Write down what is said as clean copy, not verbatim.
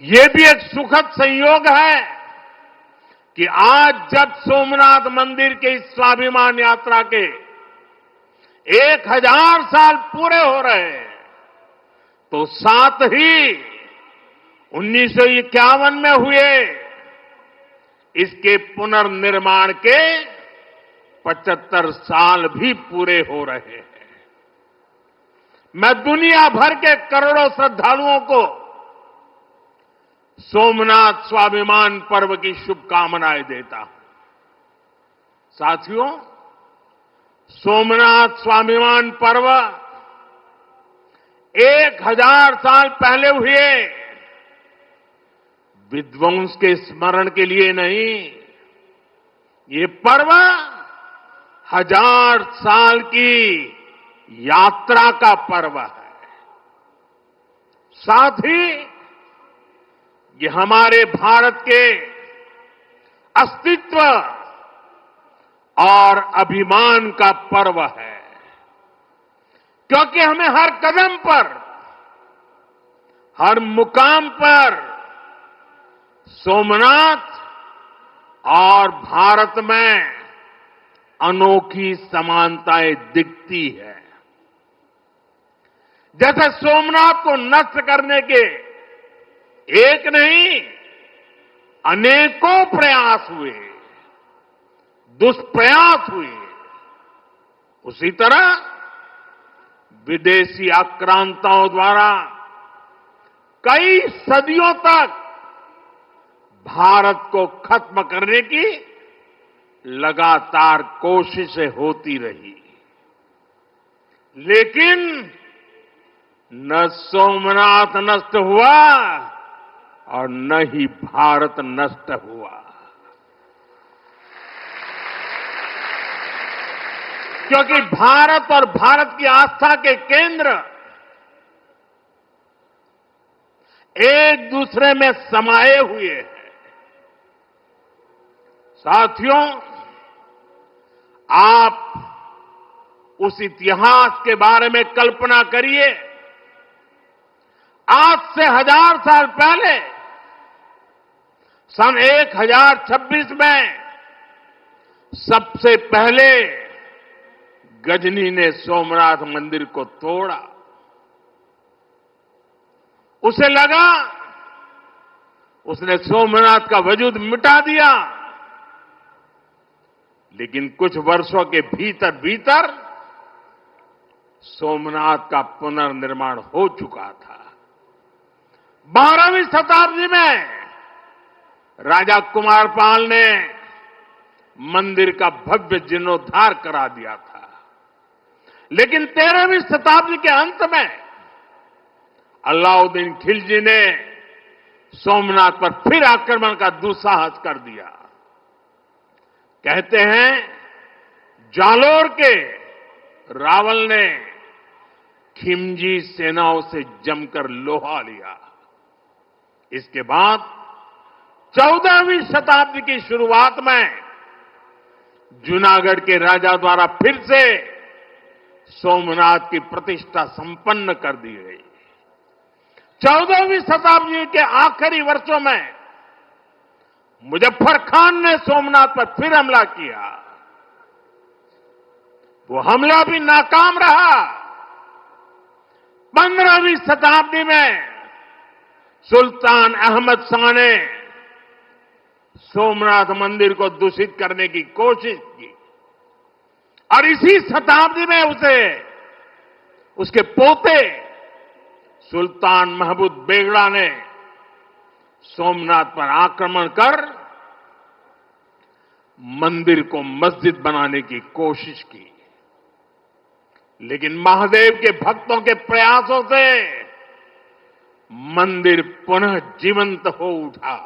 ये भी एक सुखद संयोग है कि आज जब सोमनाथ मंदिर के इस स्वाभिमान यात्रा के 1000 साल पूरे हो रहे हैं, तो साथ ही 1951 में हुए इसके पुनर्निर्माण के 75 साल भी पूरे हो रहे हैं। मैं दुनिया भर के करोड़ों श्रद्धालुओं को सोमनाथ स्वाभिमान पर्व की शुभकामनाएं देता हूं। साथियों, सोमनाथ स्वाभिमान पर्व 1000 साल पहले हुए विध्वंस के स्मरण के लिए नहीं, ये पर्व 1000 साल की यात्रा का पर्व है। साथ ही ये हमारे भारत के अस्तित्व और अभिमान का पर्व है, क्योंकि हमें हर कदम पर, हर मुकाम पर सोमनाथ और भारत में अनोखी समानताएं दिखती है। जैसे सोमनाथ को नष्ट करने के एक नहीं अनेकों प्रयास हुए, दुष्प्रयास हुए, उसी तरह विदेशी आक्रांताओं द्वारा कई सदियों तक भारत को खत्म करने की लगातार कोशिशें होती रही, लेकिन न सोमनाथ नष्ट हुआ और न ही भारत नष्ट हुआ, क्योंकि भारत और भारत की आस्था के केंद्र एक दूसरे में समाये हुए हैं। साथियों, आप उस इतिहास के बारे में कल्पना करिए। आज से 1000 साल पहले सन 1026 में सबसे पहले गजनी ने सोमनाथ मंदिर को तोड़ा। उसे लगा उसने सोमनाथ का वजूद मिटा दिया, लेकिन कुछ वर्षों के भीतर भीतर सोमनाथ का पुनर्निर्माण हो चुका था। 12वीं शताब्दी में राजा कुमारपाल ने मंदिर का भव्य जीर्णोद्धार करा दिया था, लेकिन 13वीं शताब्दी के अंत में अलाउद्दीन खिलजी ने सोमनाथ पर फिर आक्रमण का दुस्साहस कर दिया। कहते हैं जालोर के रावल ने खिमजी सेनाओं से जमकर लोहा लिया। इसके बाद 14वीं शताब्दी की शुरुआत में जूनागढ़ के राजा द्वारा फिर से सोमनाथ की प्रतिष्ठा संपन्न कर दी गई। 14वीं शताब्दी के आखिरी वर्षों में मुजफ्फर खान ने सोमनाथ पर फिर हमला किया। वो हमला भी नाकाम रहा। 15वीं शताब्दी में सुल्तान अहमद शाह ने सोमनाथ मंदिर को दूषित करने की कोशिश की और इसी शताब्दी में उसके पोते सुल्तान महमूद बेगड़ा ने सोमनाथ पर आक्रमण कर मंदिर को मस्जिद बनाने की कोशिश की, लेकिन महादेव के भक्तों के प्रयासों से मंदिर पुनः जीवंत हो उठा।